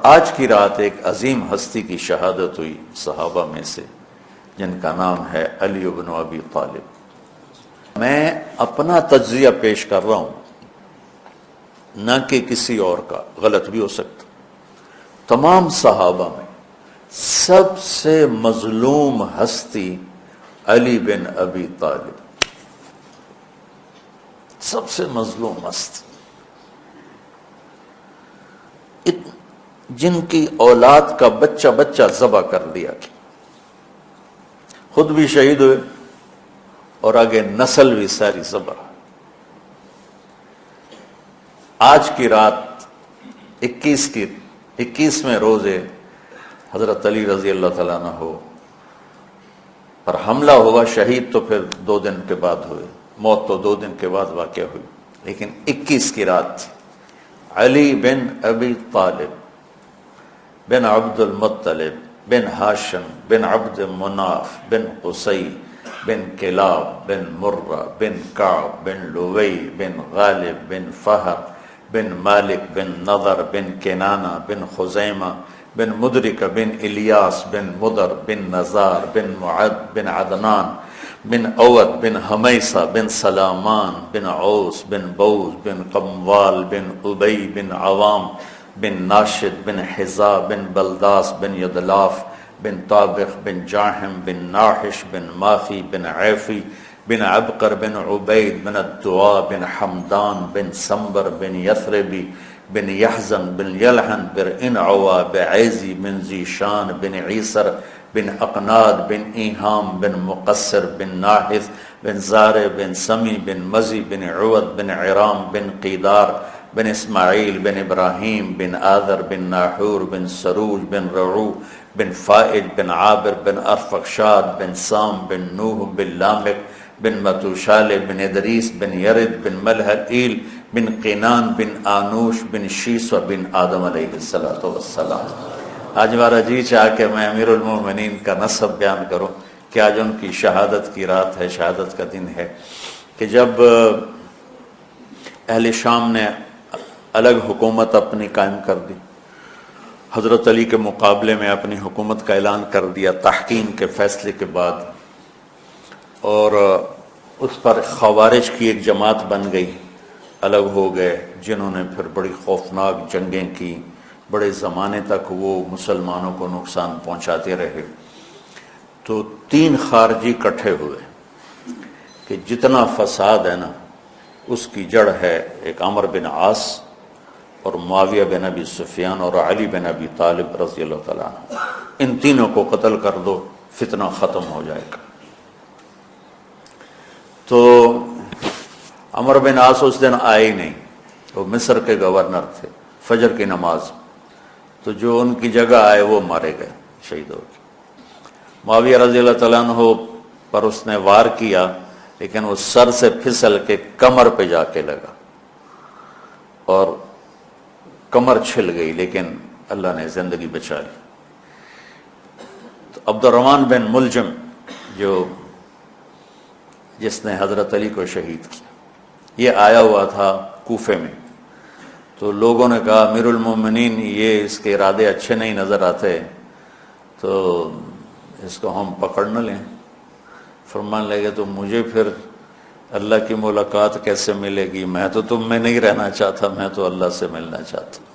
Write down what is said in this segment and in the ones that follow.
آج کی رات ایک عظیم ہستی کی شہادت ہوئی صحابہ میں سے، جن کا نام ہے علی بن ابی طالب۔ میں اپنا تجزیہ پیش کر رہا ہوں، نہ کہ کسی اور کا، غلط بھی ہو سکتا۔ تمام صحابہ میں سب سے مظلوم ہستی علی بن ابی طالب، سب سے مظلوم ہستی، جن کی اولاد کا بچہ بچہ ذبح کر دیا گیا، خود بھی شہید ہوئے اور آگے نسل بھی ساری ذبح۔ آج کی رات 21ویں روزے حضرت علی رضی اللہ تعالیٰ عنہ پر حملہ ہوا، شہید تو پھر 2 دن کے بعد ہوئے، موت تو 2 دن کے بعد واقع ہوئی، لیکن 21 کی رات تھی۔ علی بن ابی طالب بن عبد المطلب بن ہاشم بن عبد مناف بن قصی بن کلاب بن مرہ بن کعب بن لوی بن غالب بن فہر بن مالک بن نضر بن کنانہ بن خزیمہ بن مدرک بن الیاس بن مدر بن نزار بن معد بن عدنان بن اوت بن حمیسہ بن سلامان بن عوس بن بوز بن قموال بن ابی بن عوام بن ناشد بن حزا بن بلداس بن یدلاف بن طابخ بن جاحم بن ناحش بن ماخی بن عیفی بن عبقر بن عبید بن الدعاء بن حمدان بن سمبر بن یثربی بن یحزن بن یلحن بن انعوا بعیزی بن زیشان بن عیسر بن اقناد بن ایہام بن مقصر بن ناحث بن زار بن سمی بن مزی بن عود بن عرام بن قیدار بن اسماعیل بن ابراہیم بن آذر بن ناحور بن سروج بن رعو بن فائج بن عابر بن ارفخشاد بن سام بن نوح بن لامک بن متوشال بن ادریس بن یرد بن ملحئیل بن قینان بن آنوش بن شیس و بن آدم علیہ السلام۔ آج ہمارا جی چاہ کہ میں امیر المومنین کا نسب بیان کروں کہ آج ان کی شہادت کی رات ہے، شہادت کا دن ہے، کہ جب اہل شام نے الگ حکومت اپنی قائم کر دی، حضرت علی کے مقابلے میں اپنی حکومت کا اعلان کر دیا تحکیم کے فیصلے کے بعد، اور اس پر خوارج کی ایک جماعت بن گئی، الگ ہو گئے، جنہوں نے پھر بڑی خوفناک جنگیں کی، بڑے زمانے تک وہ مسلمانوں کو نقصان پہنچاتے رہے۔ تو 3 خارجی اکٹھے ہوئے کہ جتنا فساد ہے نا اس کی جڑ ہے ایک عمرو بن عاص اور معاویہ بن ابی سفیان اور علی بن ابی طالب رضی اللہ تعالیٰ عنہ، ان تینوں کو قتل کر دو، فتنہ ختم ہو جائے گا۔ تو عمرو بن عاص اس دن آئے ہی نہیں، وہ مصر کے گورنر تھے، فجر کی نماز، تو جو ان کی جگہ آئے وہ مارے گئے، شہید ہو گئے۔ معاویہ رضی اللہ تعالیٰ عنہ پر اس نے وار کیا، لیکن وہ سر سے پھسل کے کمر پہ جا کے لگا اور کمر چھل گئی، لیکن اللہ نے زندگی بچا لی۔ تو عبد الرحمن بن ملجم جس نے حضرت علی کو شہید کیا، یہ آیا ہوا تھا کوفے میں، تو لوگوں نے کہا امیر المومنین یہ اس کے ارادے اچھے نہیں نظر آتے، تو اس کو ہم پکڑ نہ لیں۔ فرمان لگے تو مجھے پھر اللہ کی ملاقات کیسے ملے گی؟ میں تو تم میں نہیں رہنا چاہتا، میں تو اللہ سے ملنا چاہتا ہوں۔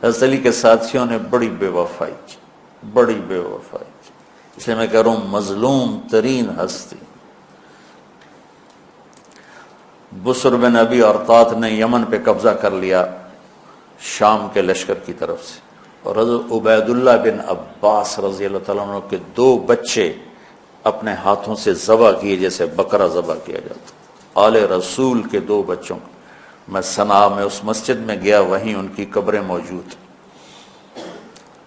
حضرت علی کے ساتھیوں نے بڑی بے وفائی کی، بڑی بے وفائی کی، اس لیے میں کہہ رہا ہوں مظلوم ترین ہستی۔ بسر بن ابی ارطاط نے یمن پہ قبضہ کر لیا شام کے لشکر کی طرف سے، اور حضرت عبید اللہ بن عباس رضی اللہ تعالیٰ عنہ کے 2 بچے اپنے ہاتھوں سے ذبح کیے جیسے بکرا ذبح کیا جاتا۔ آل رسول کے 2 بچوں کو میں صنعاء میں اس مسجد میں گیا، وہیں ان کی قبریں موجود۔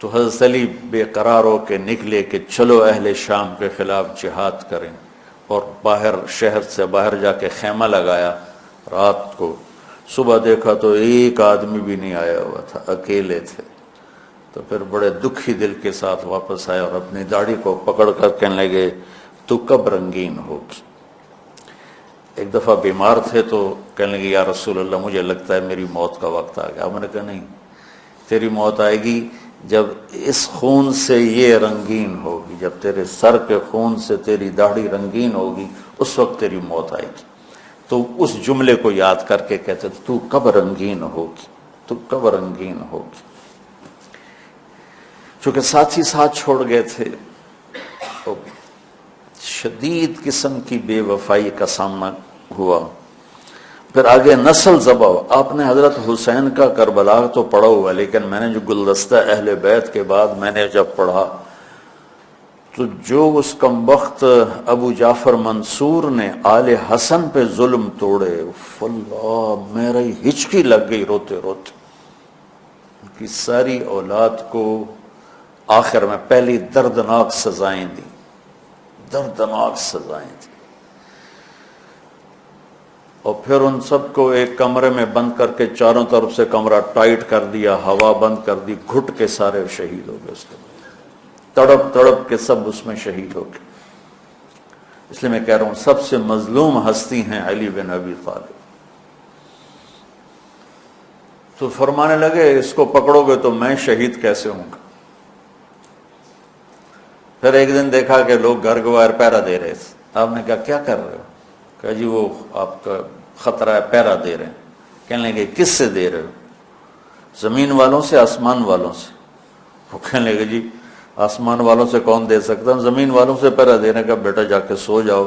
تو حضرت علی بے قرار ہو کے نکلے کہ چلو اہل شام کے خلاف جہاد کریں، اور باہر شہر سے باہر جا کے خیمہ لگایا رات کو۔ صبح دیکھا تو ایک آدمی بھی نہیں آیا ہوا تھا، اکیلے تھے۔ تو پھر بڑے دکھی دل کے ساتھ واپس آئے اور اپنی داڑھی کو پکڑ کر کہنے لگے تو کب رنگین ہوگی؟ ایک دفعہ بیمار تھے تو کہنے لگے یا رسول اللہ مجھے لگتا ہے میری موت کا وقت آ گیا۔ میں نے کہا نہیں، تیری موت آئے گی جب اس خون سے یہ رنگین ہوگی، جب تیرے سر کے خون سے تیری داڑھی رنگین ہوگی، اس وقت تیری موت آئے گی۔ تو اس جملے کو یاد کر کے کہتے تو کب رنگین ہوگی، تو کب رنگین ہوگی۔ چونکہ ساتھی ساتھ چھوڑ گئے تھے، تو شدید قسم کی بے وفائی کا سامنا ہوا۔ پھر آگے نسل ذبح۔ آپ نے حضرت حسین کا کربلا تو پڑھا ہوا، لیکن میں نے جو گلدستہ اہل بیت کے بعد میں نے جب پڑھا تو جو اس کمبخت ابو جعفر منصور نے آل حسن پہ ظلم توڑے، اللہ میری ہچکی لگ گئی روتے روتے۔ ان کی ساری اولاد کو آخر میں پہلی دردناک سزائیں دی، دردناک سزائیں دی، اور پھر ان سب کو ایک کمرے میں بند کر کے چاروں طرف سے کمرہ ٹائٹ کر دیا، ہوا بند کر دی، گھٹ کے سارے شہید ہو گئے، اس کے تڑپ تڑپ کے سب اس میں شہید ہو گئے۔ اس لیے میں کہہ رہا ہوں سب سے مظلوم ہستی ہیں علی بن ابی طالب۔ تو فرمانے لگے اس کو پکڑو گے تو میں شہید کیسے ہوں گا۔ پھر ایک دن دیکھا کہ لوگ گھر گوار پہرا دے رہے تھے۔ آپ نے کہا کیا کر رہے ہو؟ کہا جی وہ آپ کا خطرہ ہے، پہرا دے رہے ہیں۔ کہنے لگے کس سے دے رہے ہو؟ زمین والوں سے، آسمان والوں سے؟ وہ کہنے لگے جی آسمان والوں سے کون دے سکتا، زمین والوں سے پہرا دینے کا۔ بیٹا جا کے سو جاؤ،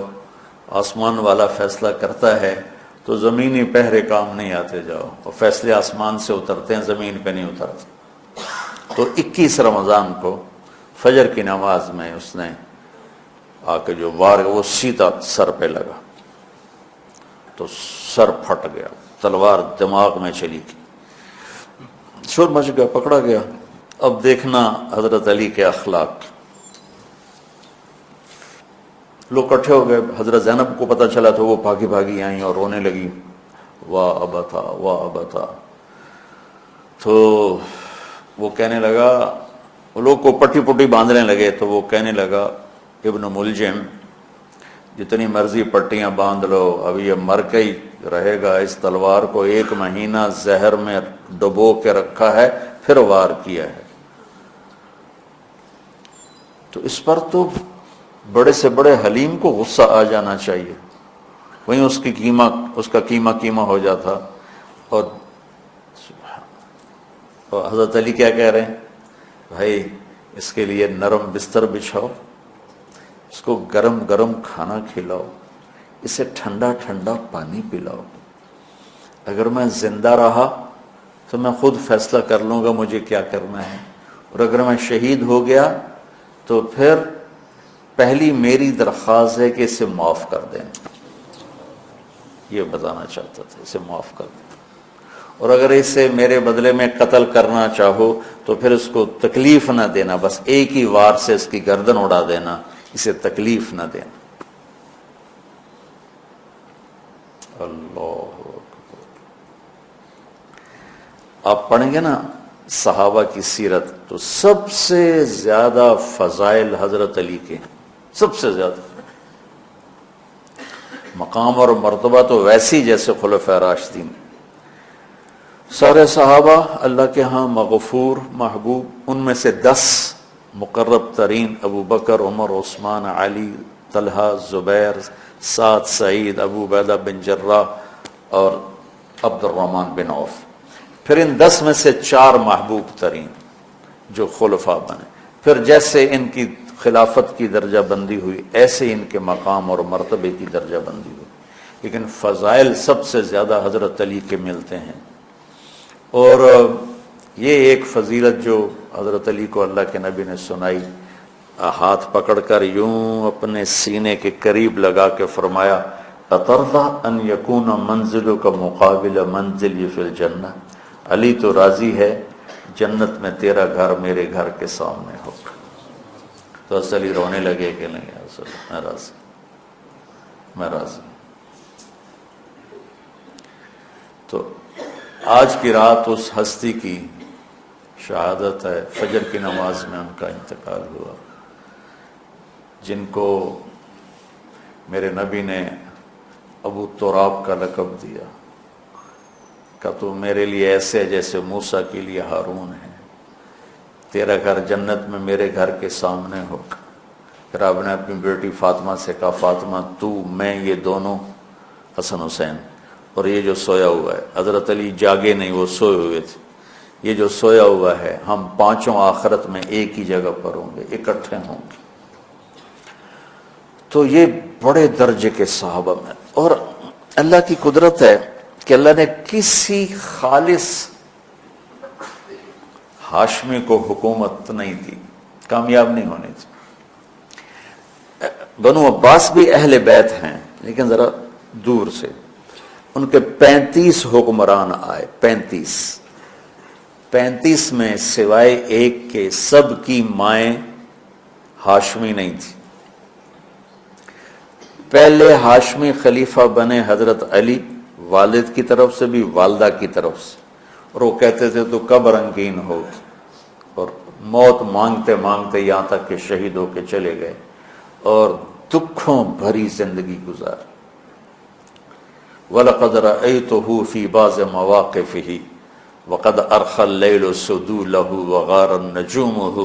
آسمان والا فیصلہ کرتا ہے تو زمینی پہرے کام نہیں آتے، جاؤ، اور فیصلے آسمان سے اترتے ہیں، زمین پہ نہیں اترتے۔ تو 21 رمضان کو فجر کی نماز میں اس نے آ کے جو وار وہ سیدھا سر پہ لگا تو سر پھٹ گیا، تلوار دماغ میں چلی گئی، شور مچ گیا، پکڑا گیا۔ اب دیکھنا حضرت علی کے اخلاق۔ لوگ اکٹھے ہو گئے، حضرت زینب کو پتہ چلا تو وہ بھاگی بھاگی آئیں اور رونے لگی، واہ ابتا واہ ابتا۔ تو وہ کہنے لگا، وہ لوگ کو پٹی پٹی باندھنے لگے تو وہ کہنے لگا ابن ملجم جتنی مرضی پٹیاں باندھ لو، اب یہ مر کے ہی رہے گا، اس تلوار کو 1 مہینہ زہر میں ڈبو کے رکھا ہے پھر وار کیا ہے۔ تو اس پر تو بڑے سے بڑے حلیم کو غصہ آ جانا چاہیے، وہیں اس کا قیمہ ہو جاتا۔ اور حضرت علی کیا کہہ رہے ہیں؟ بھائی اس کے لیے نرم بستر بچھاؤ، اس کو گرم گرم کھانا کھلاؤ، اسے ٹھنڈا ٹھنڈا پانی پلاؤ۔ اگر میں زندہ رہا تو میں خود فیصلہ کر لوں گا مجھے کیا کرنا ہے، اور اگر میں شہید ہو گیا تو پھر پہلی میری درخواست ہے کہ اسے معاف کر دیں۔ یہ بتانا چاہتا تھا، اسے معاف کر دیں، اور اگر اسے میرے بدلے میں قتل کرنا چاہو تو پھر اس کو تکلیف نہ دینا، بس ایک ہی وار سے اس کی گردن اڑا دینا، اسے تکلیف نہ دینا۔ اللہ اکبر۔ آپ پڑھیں گے نا صحابہ کی سیرت تو سب سے زیادہ فضائل حضرت علی کے، سب سے زیادہ مقام اور مرتبہ تو ویسی جیسے خلفائے راشدین۔ سارے صحابہ اللہ کے ہاں مغفور محبوب، ان میں سے 10 مقرب ترین ابو بکر، عمر، عثمان، علی، طلحہ، زبیر، سعد، سعید، ابو عبیدہ بن جراح اور عبد الرحمن بن عوف۔ پھر ان 10 میں سے 4 محبوب ترین جو خلفاء بنے، پھر جیسے ان کی خلافت کی درجہ بندی ہوئی ایسے ان کے مقام اور مرتبے کی درجہ بندی ہوئی، لیکن فضائل سب سے زیادہ حضرت علی کے ملتے ہیں۔ اور یہ ایک فضیلت جو حضرت علی کو اللہ کے نبی نے سنائی، ہاتھ پکڑ کر یوں اپنے سینے کے قریب لگا کے فرمایا، اَتَرْضَىٰ أَن يَكُونَ مَنزِلُكَ مُقَابِلَ مَنزِلِي فِي الْجَنَّةِ، علی تو راضی ہے جنت میں تیرا گھر میرے گھر کے سامنے ہوگا۔ تو علی رونے لگے کہ نہیں میں راضی، میں راضی۔ تو آج کی رات اس ہستی کی شہادت ہے، فجر کی نماز میں ان کا انتقال ہوا، جن کو میرے نبی نے ابو تراب کا لقب دیا کہ تو میرے لیے ایسے جیسے موسیٰ کے لیے ہارون ہے، تیرا گھر جنت میں میرے گھر کے سامنے ہوگا۔ پھر آپ نے اپنی بیٹی فاطمہ سے کہا فاطمہ تو میں یہ دونوں حسن حسین اور یہ جو سویا ہوا ہے، حضرت علی جاگے نہیں، وہ سوئے ہوئے تھے، یہ جو سویا ہوا ہے ہم پانچوں آخرت میں ایک ہی جگہ پر ہوں گے، اکٹھے ہوں گے۔ تو یہ بڑے درجے کے صحابہ میں، اور اللہ کی قدرت ہے کہ اللہ نے کسی خالص ہاشمی کو حکومت نہیں دی، کامیاب نہیں ہونے دی۔ بنو عباس بھی اہل بیت ہیں لیکن ذرا دور سے، ان کے 35 حکمران آئے، 35 میں سوائے ایک کے سب کی مائیں ہاشمی نہیں تھی۔ پہلے ہاشمی خلیفہ بنے حضرت علی، والد کی طرف سے بھی والدہ کی طرف سے، اور وہ کہتے تھے تو کب رنگین ہوگی، اور موت مانگتے مانگتے یہاں تک کہ شہید ہو کے چلے گئے اور دکھوں بھری زندگی گزار۔ وَلَقَدْ رَأَيْتُهُ فِي بَعْضِ مَوَاقِفِهِ وَقَدْ أَرْخَى اللَّيْلُ سُدُولَهُ وَغَارَتْ نَجُومُهُ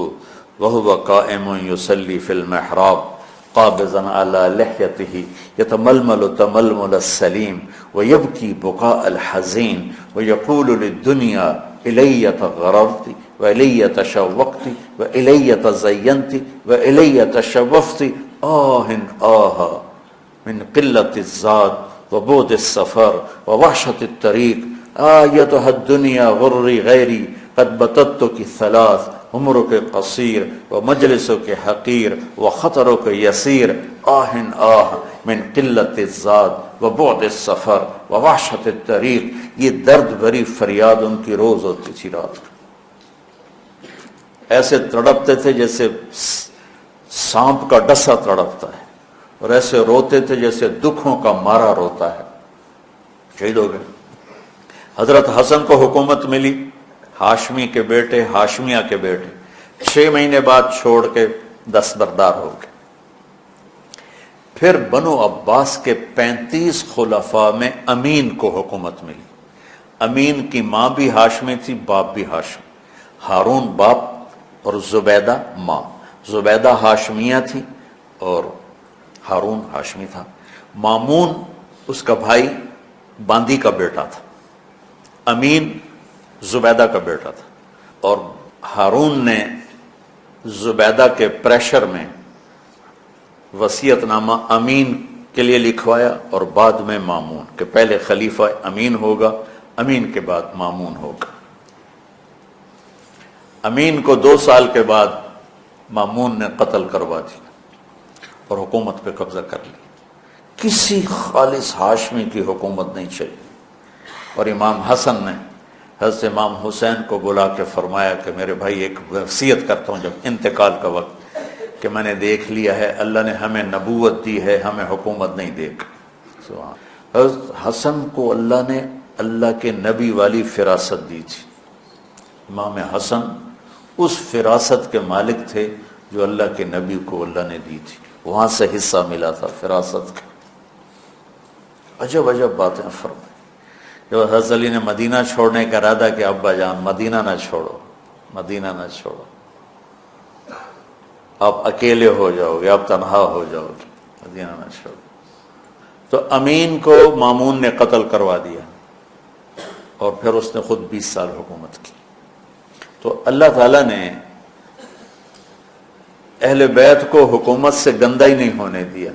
وَهُوَ قَائِمٌ يُصَلِّي فِي الْمِحْرَابِ قابضا على لحيته يتململ تململ السليم ويبكي بكاء الحزين ويقول للدنيا إلي تغررت وإلي تشوقت وإلي تزينت وإلي تشوفت آه من قلة الزاد وبعد السفر ووحشة الطريق آيتها الدنيا غري غيري قد بتتك ثلاث عمرك قصير ومجلسك حقير وخطرك يسير من قلة الزاد وبعد السفر ووحشة الطريق۔ یہ درد بھری فریاد ان کی روز ہوتی تھی، رات کو ایسے تڑپتے تھے جیسے سانپ کا ڈسا تڑپتا ہے، اور ایسے روتے تھے جیسے دکھوں کا مارا روتا ہے۔ شہید ہو گئے۔ حضرت حسن کو حکومت ملی، ہاشمی کے بیٹے، ہاشمیہ کے بیٹے، 6 مہینے بعد چھوڑ کے دستبردار ہو گئے۔ پھر بنو عباس کے 35 خلفاء میں امین کو حکومت ملی۔ امین کی ماں بھی ہاشمی تھی، باپ بھی ہاشمی، ہارون باپ اور زبیدہ ماں۔ زبیدہ ہاشمیہ تھی اور ہارون ہاشمی تھا۔ مامون اس کا بھائی باندی کا بیٹا تھا، امین زبیدہ کا بیٹا تھا، اور ہارون نے زبیدہ کے پریشر میں وصیت نامہ امین کے لیے لکھوایا، اور بعد میں مامون، کہ پہلے خلیفہ امین ہوگا، امین کے بعد مامون ہوگا۔ امین کو 2 سال کے بعد مامون نے قتل کروا دیا اور حکومت پہ قبضہ کر لی۔ کسی خالص ہاشمی کی حکومت نہیں چلی۔ اور امام حسن نے حضرت امام حسین کو بلا کے فرمایا کہ میرے بھائی ایک وصیت کرتا ہوں جب انتقال کا وقت، کہ میں نے دیکھ لیا ہے اللہ نے ہمیں نبوت دی ہے، ہمیں حکومت نہیں دے گا۔ حضرت حسن کو اللہ نے اللہ کے نبی والی فراست دی تھی۔ امام حسن اس فراست کے مالک تھے جو اللہ کے نبی کو اللہ نے دی تھی، وہاں سے حصہ ملا تھا فراست کا۔ عجب عجب باتیں فرمائیں۔ جب حضرت علی نے مدینہ چھوڑنے کا ارادہ کیا، ابا جان مدینہ نہ چھوڑو، مدینہ نہ چھوڑو، آپ اکیلے ہو جاؤ گے، آپ تنہا ہو جاؤ گے، مدینہ نہ چھوڑو۔ تو امین کو مامون نے قتل کروا دیا، اور پھر اس نے خود 20 سال حکومت کی۔ تو اللہ تعالیٰ نے اہل بیت کو حکومت سے گندہ ہی نہیں ہونے دیا۔